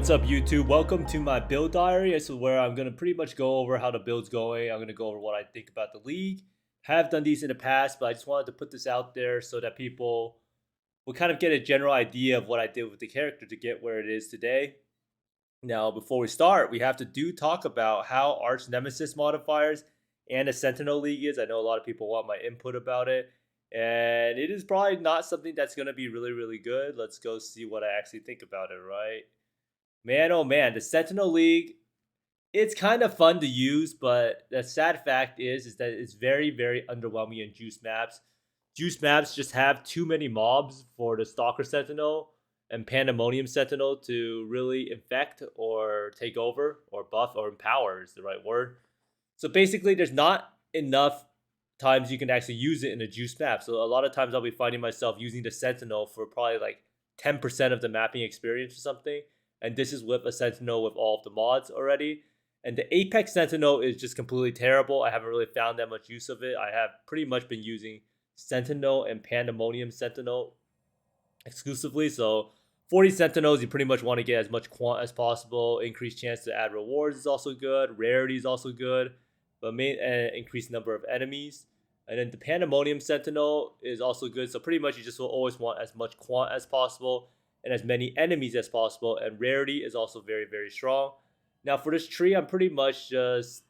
What's up, YouTube? Welcome to my build diary. This is where I'm going to pretty much go over how the build's going. I'm going to go over what I think about the league. Have done these in the past, but I just wanted to put this out there so that people will kind of get a general idea of what I did with the character to get where it is today. Now, before we start, we have to talk about how Archnemesis modifiers and the Sentinel League is. I know a lot of people want my input about it, and it is probably not something that's going to be really, really good. Let's go see what I actually think about it, right? Man, oh man, the Sentinel League, it's kind of fun to use, but the sad fact is that it's very, very underwhelming in juice maps. Juice maps just have too many mobs for the Stalker Sentinel and Pandemonium Sentinel to really infect or take over or buff or empower is the right word. So basically, there's not enough times you can actually use it in a juice map. So a lot of times I'll be finding myself using the Sentinel for probably like 10% of the mapping experience or something. And this is with a Sentinel with all of the mods already. And the Apex Sentinel is just completely terrible. I haven't really found that much use of it. I have pretty much been using Sentinel and Pandemonium Sentinel exclusively. So 40 Sentinels, you pretty much want to get as much quant as possible. Increased chance to add rewards is also good. Rarity is also good. But increased number of enemies. And then the Pandemonium Sentinel is also good. So pretty much you just will always want as much quant as possible and as many enemies as possible, and rarity is also very, very strong. Now for this tree, I'm pretty much just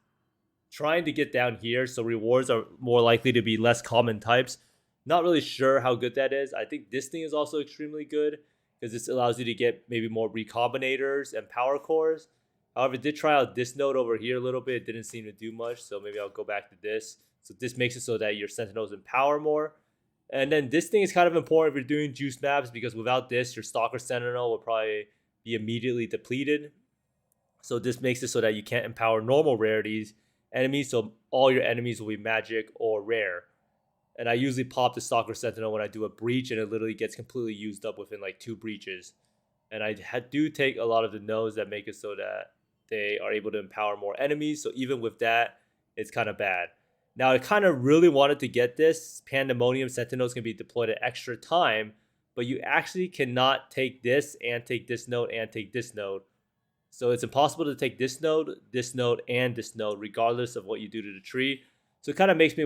trying to get down here, so rewards are more likely to be less common types. Not really sure how good that is. I think this thing is also extremely good, because this allows you to get maybe more recombinators and power cores. However, I did try out this node over here a little bit. It didn't seem to do much, so maybe I'll go back to this. So this makes it so that your Sentinels empower more. And then this thing is kind of important if you're doing juice maps, because without this, your Stalker Sentinel will probably be immediately depleted. So this makes it so that you can't empower normal rarities enemies, so all your enemies will be magic or rare. And I usually pop the Stalker Sentinel when I do a breach, and it literally gets completely used up within like 2 breaches. And I do take a lot of the nodes that make it so that they are able to empower more enemies. So even with that, it's kind of bad. Now, I kind of really wanted to get this. Pandemonium Sentinels can be deployed at extra time, but you actually cannot take this and take this node and take this node. So it's impossible to take this node, and this node, regardless of what you do to the tree. So it kind of makes me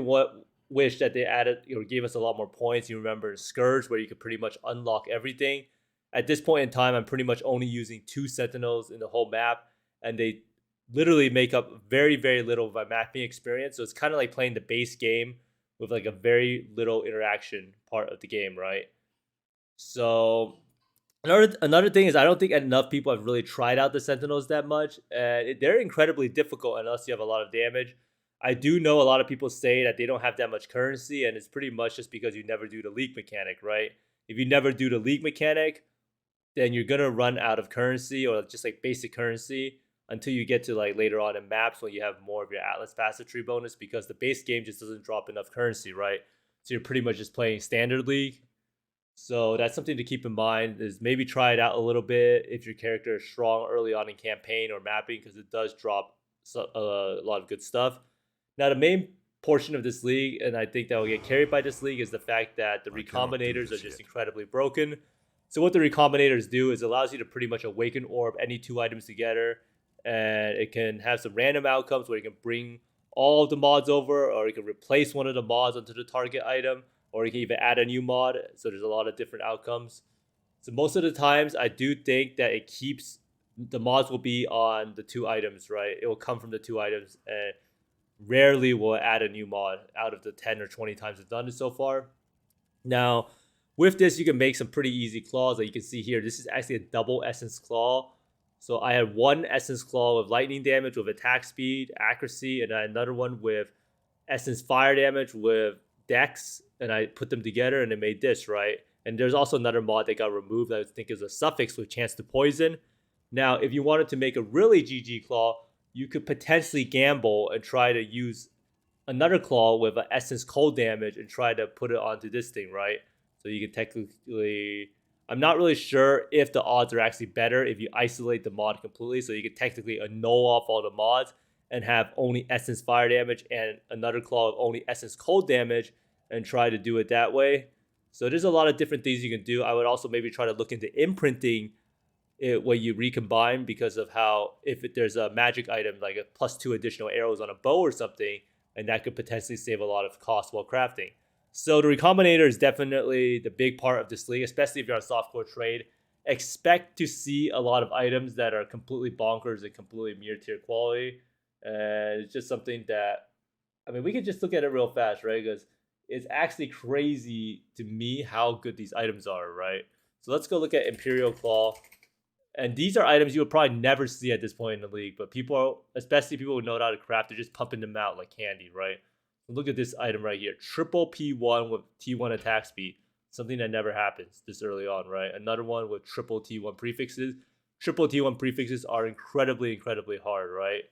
wish that they added, gave us a lot more points. You remember Scourge, where you could pretty much unlock everything. At this point in time, I'm pretty much only using 2 Sentinels in the whole map, and they literally make up very, very little of my mapping experience. So it's kind of like playing the base game with like a very little interaction part of the game, right? So another thing is I don't think enough people have really tried out the Sentinels that much. And they're incredibly difficult unless you have a lot of damage. I do know a lot of people say that they don't have that much currency, and it's pretty much just because you never do the league mechanic, right? If you never do the league mechanic, then you're gonna run out of currency, or just like basic currency, until you get to like later on in maps when you have more of your Atlas passive tree bonus, because the base game just doesn't drop enough currency, right? So you're pretty much just playing standard league. So that's something to keep in mind, is maybe try it out a little bit if your character is strong early on in campaign or mapping, because it does drop a lot of good stuff. Now the main portion of this league, and I think that will get carried by this league, is the fact that the recombinators are just incredibly broken. So what the recombinators do is allows you to pretty much awaken orb any 2 items together, and it can have some random outcomes where you can bring all of the mods over, or you can replace one of the mods onto the target item, or you can even add a new mod. So there's a lot of different outcomes. So most of the times I do think that it keeps, the mods will be on the 2 items, right? It will come from the 2 items, and rarely will add a new mod out of the 10 or 20 times it's done it so far. Now with this, you can make some pretty easy claws. Like you can see here, this is actually a double essence claw. So I had 1 essence claw with lightning damage with attack speed, accuracy, and I had another one with essence fire damage with dex, and I put them together and it made this, right? And there's also another mod that got removed that I think is a suffix with chance to poison. Now, if you wanted to make a really GG claw, you could potentially gamble and try to use another claw with an essence cold damage and try to put it onto this thing, right? So you can technically, I'm not really sure if the odds are actually better if you isolate the mod completely. So you can technically annul off all the mods and have only essence fire damage and another claw of only essence cold damage and try to do it that way. So there's a lot of different things you can do. I would also maybe try to look into imprinting when you recombine, because of how if there's a magic item like a +2 additional arrows on a bow or something, and that could potentially save a lot of cost while crafting. So the Recombinator is definitely the big part of this league, especially if you're on softcore trade. Expect to see a lot of items that are completely bonkers and completely mere tier quality. And it's just something that, I mean, we could just look at it real fast, right? Because it's actually crazy to me how good these items are, right? So let's go look at Imperial Claw. And these are items you would probably never see at this point in the league, but people, especially people who know how to craft, they're just pumping them out like candy, right? So look at this item right here. Triple P1 with T1 attack speed. Something that never happens this early on, right? Another one with triple T1 prefixes. Triple T1 prefixes are incredibly, incredibly hard, right?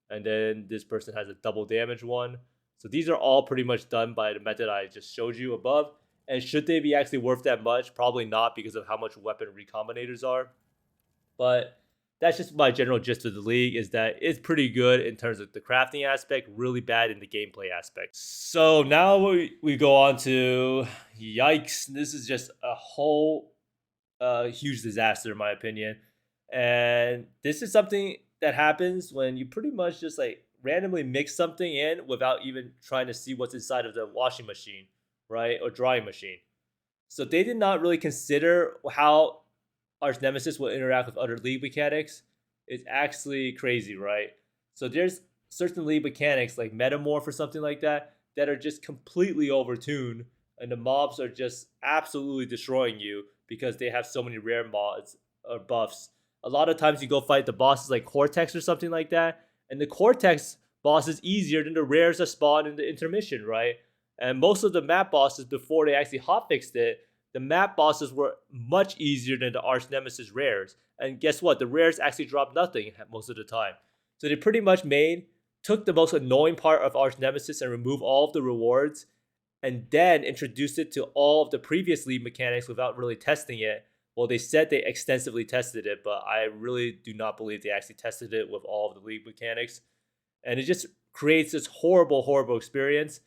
And then this person has a double damage one. So these are all pretty much done by the method I just showed you above. And should they be actually worth that much? Probably not, because of how much weapon recombinators are. But that's just my general gist of the league, is that it's pretty good in terms of the crafting aspect, really bad in the gameplay aspect. So now we go on to, yikes, this is just a whole huge disaster in my opinion. And this is something that happens when you pretty much just like randomly mix something in without even trying to see what's inside of the washing machine, right? Or drying machine. So they did not really consider how Archnemesis will interact with other league mechanics. It's actually crazy, right? So there's certain league mechanics like Metamorph or something like that that are just completely overtuned, and the mobs are just absolutely destroying you because they have so many rare mods or buffs. A lot of times you go fight the bosses like Cortex or something like that, and the Cortex boss is easier than the rares that spawn in the intermission, right? And most of the map bosses, before they actually hotfixed it, the map bosses were much easier than the Archnemesis rares. And guess what? The rares actually drop nothing most of the time. So they pretty much took the most annoying part of Archnemesis and removed all of the rewards, and then introduced it to all of the previous league mechanics without really testing it. Well, they said they extensively tested it, but I really do not believe they actually tested it with all of the league mechanics. And it just creates this horrible, horrible experience.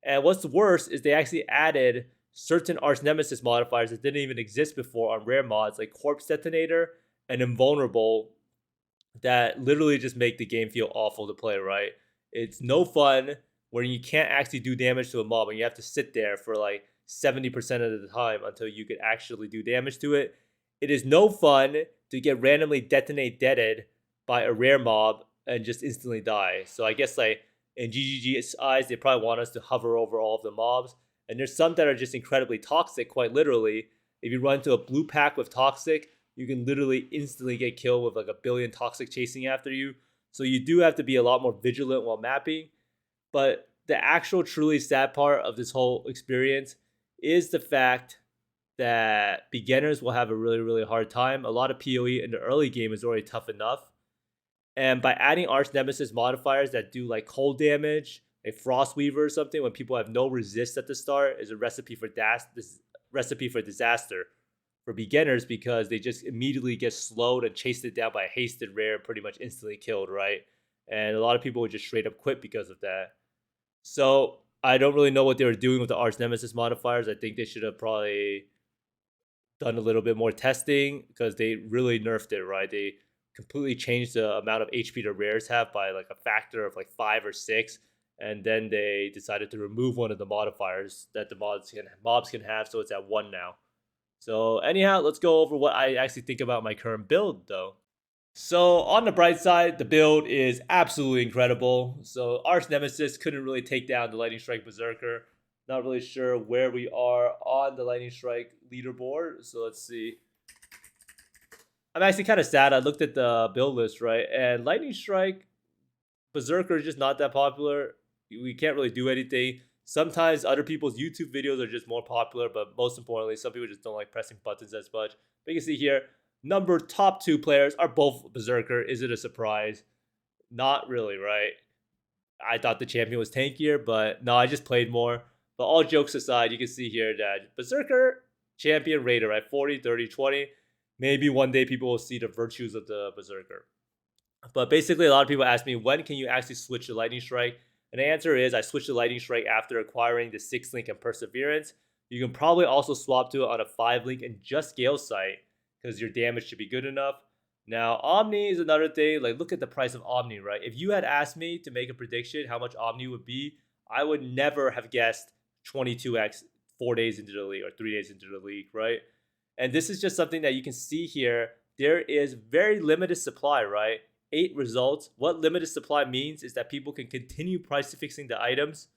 And what's worse is they actually added certain Archnemesis modifiers that didn't even exist before on rare mods, like Corpse Detonator and Invulnerable, that literally just make the game feel awful to play, right? It's no fun when you can't actually do damage to a mob and you have to sit there for like 70% of the time until you can actually do damage to it. It is no fun to get randomly deaded by a rare mob and just instantly die. So I guess like in GGG's eyes, they probably want us to hover over all of the mobs. And there's some that are just incredibly toxic, quite literally. If you run into a blue pack with toxic, you can literally instantly get killed with like a billion toxic chasing after you. So you do have to be a lot more vigilant while mapping. But the actual truly sad part of this whole experience is the fact that beginners will have a really, really hard time. A lot of PoE in the early game is already tough enough. And by adding Archnemesis modifiers that do like cold damage, like Frostweaver or something, when people have no resist at the start, is a recipe for disaster for beginners, because they just immediately get slowed and chased it down by a hasted rare, pretty much instantly killed, right? And a lot of people would just straight up quit because of that. So I don't really know what they were doing with the Archnemesis modifiers. I think they should have probably done a little bit more testing, because they really nerfed it, right? They completely changed the amount of HP the rares have by like a factor of like 5 or 6. And then they decided to remove one of the modifiers that the mobs can have, so it's at 1 now. So anyhow, let's go over what I actually think about my current build, though. So on the bright side, the build is absolutely incredible. So Archnemesis couldn't really take down the Lightning Strike Berserker. Not really sure where we are on the Lightning Strike leaderboard. So let's see. I'm actually kind of sad. I looked at the build list, right? And Lightning Strike Berserker is just not that popular. We can't really do anything. Sometimes other people's YouTube videos are just more popular, but most importantly, some people just don't like pressing buttons as much. But you can see here, top 2 players are both Berserker. Is it a surprise? Not really, right? I thought the champion was tankier, but no, I just played more. But all jokes aside, you can see here that Berserker champion rated, right? 40, 30, 20. Maybe one day people will see the virtues of the Berserker. But basically, a lot of people ask me, when can you actually switch to Lightning Strike? And the answer is, I switched to Lightning Strike after acquiring the 6 link and Perseverance. You can probably also swap to it on a 5 link and just Gale Sight, because your damage should be good enough. Now, Omni is another thing. Like, look at the price of Omni, right? If you had asked me to make a prediction how much Omni would be, I would never have guessed 22x 4 days into the league or 3 days into the league, right? And this is just something that you can see here. There is very limited supply, right? 8 results. What limited supply means is that people can continue price fixing the items.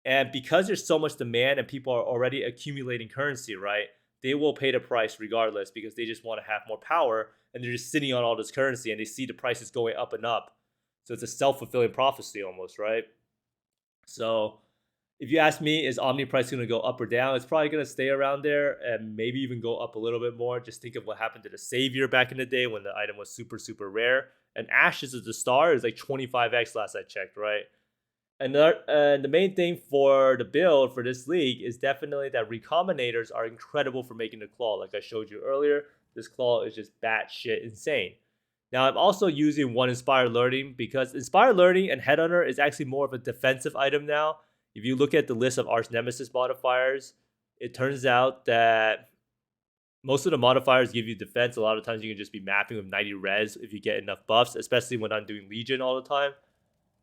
And because there's so much demand and people are already accumulating currency, right? They will pay the price regardless because they just want to have more power and they're just sitting on all this currency and they see the prices going up and up. So it's a self-fulfilling prophecy almost, right? So if you ask me, is Omni price going to go up or down? It's probably going to stay around there and maybe even go up a little bit more. Just think of what happened to the Savior back in the day when the item was super, super rare. And Ashes of the Star is like 25x last I checked, right? And the main thing for the build for this league is definitely that recombinators are incredible for making the claw. Like I showed you earlier, this claw is just batshit insane. Now I'm also using one Inspired Learning because Inspired Learning and Headhunter is actually more of a defensive item now. If you look at the list of Archnemesis modifiers, it turns out that most of the modifiers give you defense. A lot of times you can just be mapping with 90 res if you get enough buffs, especially when I'm doing Legion all the time.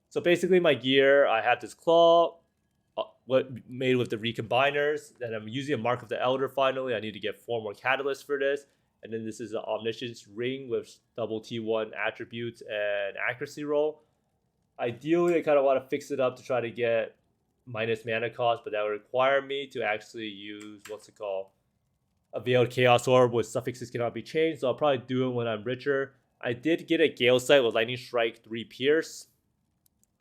So basically my gear, I have this claw made with the recombiners. Then I'm using a Mark of the Elder finally. I need to get 4 more catalysts for this. And then this is an Omniscience ring with double T1 attributes and accuracy roll. Ideally, I kind of want to fix it up to try to get minus mana cost, but that would require me to actually use, what's it called? A Veiled Chaos Orb with suffixes cannot be changed. So I'll probably do it when I'm richer. I did get a Gale Sight with Lightning Strike 3 Pierce.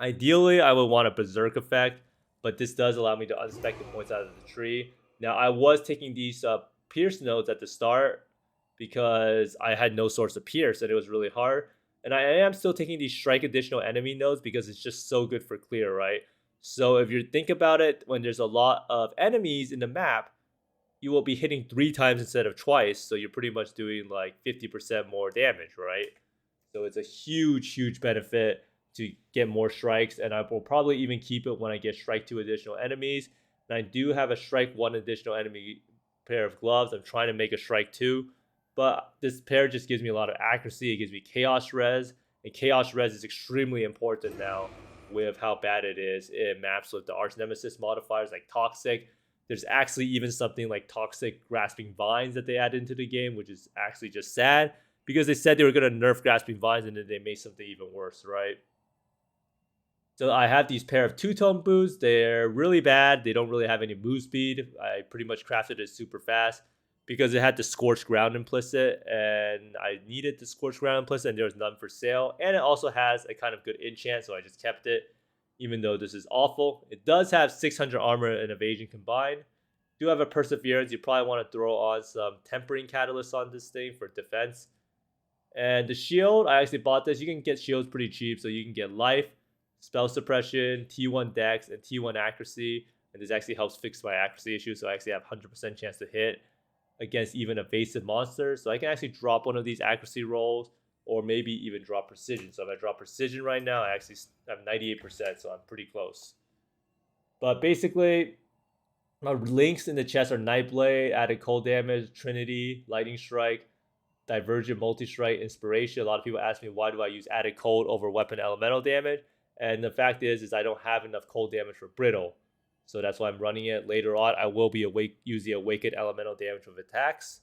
Ideally, I would want a Berserk effect, but this does allow me to unspec the points out of the tree. Now, I was taking these Pierce nodes at the start because I had no source of Pierce and it was really hard. And I am still taking these Strike additional enemy nodes because it's just so good for clear, right? So if you think about it, when there's a lot of enemies in the map, you will be hitting 3 times instead of twice. So you're pretty much doing like 50% more damage, right? So it's a huge, huge benefit to get more strikes, and I will probably even keep it when I get strike 2 additional enemies. And I do have a strike 1 additional enemy pair of gloves. I'm trying to make a strike 2, but this pair just gives me a lot of accuracy. It gives me chaos res, and chaos res is extremely important now with how bad it is in maps with the arch nemesis modifiers like toxic. There's actually even something like toxic grasping vines that they add into the game, which is actually just sad because they said they were going to nerf grasping vines and then they made something even worse, right? So I have these pair of two-tone boots. They're really bad. They don't really have any move speed. I pretty much crafted it super fast because it had the Scorched Ground implicit, and I needed the Scorched Ground implicit, and there was none for sale. And it also has a kind of good enchant, so I just kept it, even though this is awful. It does have 600 armor and evasion combined. Do have a Perseverance. You probably want to throw on some Tempering Catalyst on this thing for defense. And the shield, I actually bought this. You can get shields pretty cheap, so you can get life, spell suppression, T1 dex, and T1 accuracy. And this actually helps fix my accuracy issue, so I actually have 100% chance to hit against even evasive monsters. So I can actually drop one of these accuracy rolls, or maybe even drop precision. So if I drop precision right now, I actually have 98%, so I'm pretty close. But basically, my links in the chest are Nightblade, added cold damage, Trinity, Lightning Strike, Divergent, Multi-Strike, Inspiration. A lot of people ask me, why do I use added cold over weapon elemental damage? And the fact is I don't have enough cold damage for Brittle. So that's why I'm running it. Later on, I will be using Awakened elemental damage with attacks.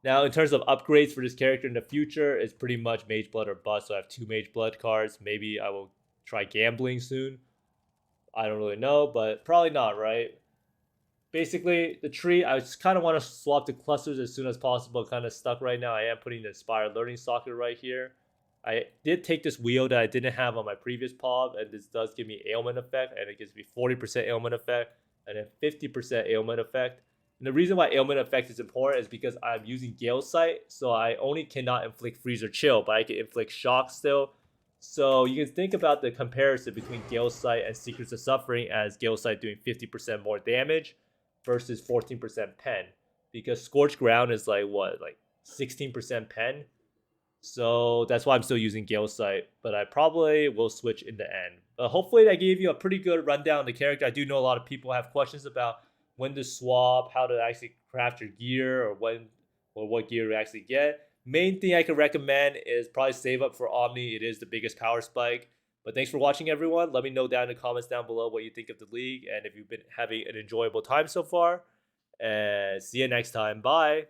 Now, in terms of upgrades for this character in the future, it's pretty much Mage Blood or Bust. So I have 2 Mage Blood cards. Maybe I will try Gambling soon. I don't really know, but probably not, right? Basically, the tree, I just kind of want to swap the clusters as soon as possible. Kind of stuck right now. I am putting the Inspired Learning socket right here. I did take this wheel that I didn't have on my previous PoB, and this does give me ailment effect, and it gives me 40% ailment effect, and then 50% ailment effect. And the reason why ailment effect is important is because I'm using Gale Sight, so I only cannot inflict freeze or chill, but I can inflict shock still. So you can think about the comparison between Gale Sight and Secrets of Suffering as Gale Sight doing 50% more damage versus 14% pen. Because Scorched Ground is like 16% pen. So that's why I'm still using Gale Sight, but I probably will switch in the end. But hopefully that gave you a pretty good rundown of the character. I do know a lot of people have questions about when to swap, how to actually craft your gear, or what gear to actually get. Main thing I can recommend is probably save up for Omni. It is the biggest power spike. But thanks for watching, everyone. Let me know down in the comments down below what you think of the league and if you've been having an enjoyable time so far. And see you next time. Bye.